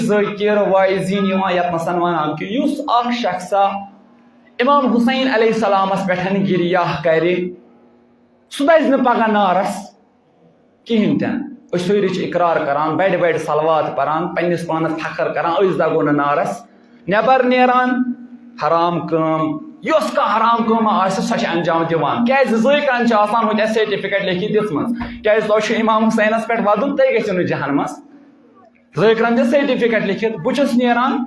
ذاکر واعظین یتنس ونان کہ اس اخ شخصا امام حسین علیہ السلامس پہ گریاہ کرے سہ دز پگہ نارس کہین تہ سوری اقرار کران بڑ بڑ صلوات پران پنس پانس فخر کران أسۍ دگو نارس نبر نیران حرام کٲم یۄس کانٛہہ حرام کٲم آسہِ سۄ چھِ انجام دِوان کیازِ زٲکرن چھِ آسان ہُتہِ سرٹِفکیٹ لیکھِتھ دِژمٕژ کیازِ تۄہہِ چھُ امام حسینس پٮ۪ٹھ ودُن تُہۍ گٔژھِو نہٕ جہنمس زٲکرن دِژ سرٹِفکیٹ لیکھِتھ بہٕ چھُس نیران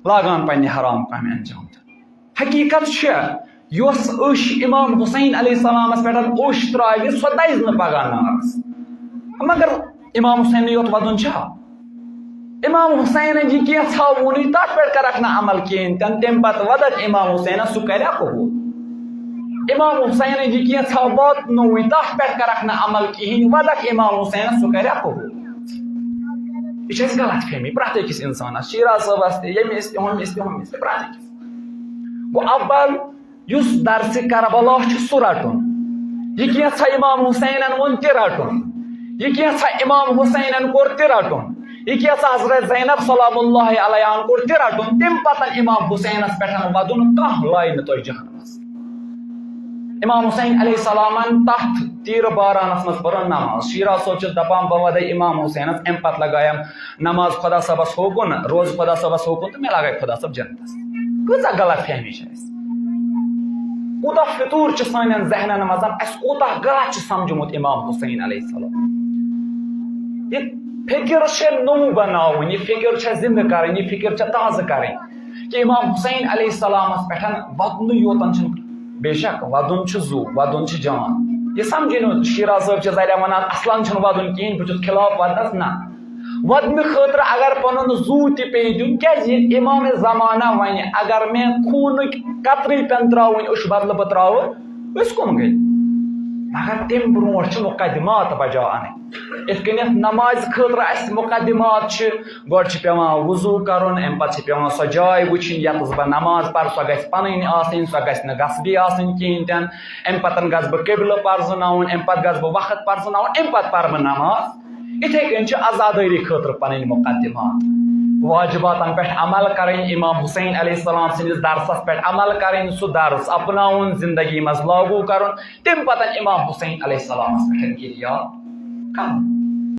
لاگان پننہِ حرام کامہِ انجام دِیُن حقیٖقت چھِ یۄس أچھ امام حسین علیہ السلامس پٮ۪ٹھ اوٚش ترٛاوِ سۄ دزِ نہٕ پگاہ نارس مگر امام حسین یوت ودُن چھا امام حسین جی کینٛژھا ووٚنُے تتھ پٮ۪ٹھ کرکھ نہٕ عمل کِہیٖنۍ تمہِ پتہٕ ودکھ امام حسینس سُہ کریا قبوٗل امام حسین جی کینٛژھا واتنووُے تتھ پٮ۪ٹھ کرکھ نہٕ عمل کِہیٖنۍ ودکھ امام حسینس سُہ کریا قبوٗل یہ چھِ اَسہِ غلط فہمی پرٛٮ۪تھ أکِس انسانس شیراز صٲبس تہِ ییٚمِس تہِ ہُمِس تہِ ہُمِس تہِ پرٛٮ۪تھ أکِس گوٚو اول یُس درسِ کربلا چھُ سُہ رٹُن یہ کینٛژھا امام حسینن ووٚن تہِ رٹُن یہ کینٛژھا امام حسینن کوٚر تہِ رٹُن یہ کینٛژھا حضرت زینب سلام اللہ علیہن کوٚر تہِ رٹُن تمہِ پتہٕ امام حسینس پٮ۪ٹھ ودُن کانٛہہ لایہِ نہٕ تۄہہِ جہنمس امام حسین علیہ السلامن تتھ تیٖرٕ بارانس منٛز پٔرٕن نماز شیراز صٲب چھُس دپان بہٕ ودے امام حسینس امہِ پتہٕ لگایم نماز خۄدا صٲبس ہوکُن روزٕ خۄدا صٲبس ہوکُن تہٕ مےٚ لگایہِ خۄدا صٲب جنتس کۭژاہ غلط فہمی چھِ اَسہِ کوٗتاہ فطوٗر چھُ سانٮ۪ن ذہنن منٛز اَسہِ کوٗتاہ غلط چھُ سمجھمُت امام حسین علیہ السلام یہ فکر چھِ نوٚو بناوٕنۍ یہ فکر چھِ زندٕ کرٕنۍ یہ فکر چھِ تازٕ کرٕنۍ کہ امام حسین علیہ السلامس پٮ۪ٹھ ودنُے یوتن چھُنہٕ بے شک ودُن چھُ زُو ودُن چھُ جان یہ سمجھے نہٕ شیراز صٲب چھِ ذرا ونان اصلن چھُنہٕ ودُن کِہیٖنۍ بہٕ چھُس خلاف ودنس نہ ودنہٕ خٲطرٕ اگر پنُن زُو تہِ پیٚیہِ دیُن کیازِ ییٚلہِ امام زمانہ وَنہِ اگر مےٚ خوٗنٕکۍ قطرٕے پٮ۪ن ترٛاوٕنۍ أچھ بدلہٕ بہٕ ترٛاوٕ أسۍ کُن گٔے مگر تمہِ برونٛٹھ چھِ مُقدمات بجا انٕنۍ یِتھ کٔنٮ۪تھ نمازِ خٲطرٕ اَسہِ مُقدمات چھِ گۄڈٕ چھِ پٮ۪وان وضوٗ کرُن امہِ پتہٕ چھِ پٮ۪وان سۄ جاے وٕچھِنۍ ییٚتَس بہٕ نماز پرٕ سۄ گژھِ پنٕنۍ آسٕنۍ سۄ گژھِ نہٕ غصبی آسٕنۍ کِہیٖنۍ تہِ نہٕ امہِ پتہٕ گژھٕ بہٕ قبلہٕ پرزٕناوُن امہِ پتہٕ گژھٕ بہٕ وقت پرزٕناوُن امہِ پتہٕ پرٕ بہٕ نماز یِتھے کٔنۍ چھِ عزادٲری خٲطرٕ پنٕنۍ مُقدمات واجباتن پٮ۪ٹھ عمل کرٕنۍ امام حسین علیہ السلام سٕنٛدِس درسس پٮ۪ٹھ عمل کرٕنۍ سُہ درس اپناوُن زندگی منٛز لاگوٗ کرُن تمہِ پتہٕ امام حسین علیہ السلامس پٮ۪ٹھ گریاہ کرُن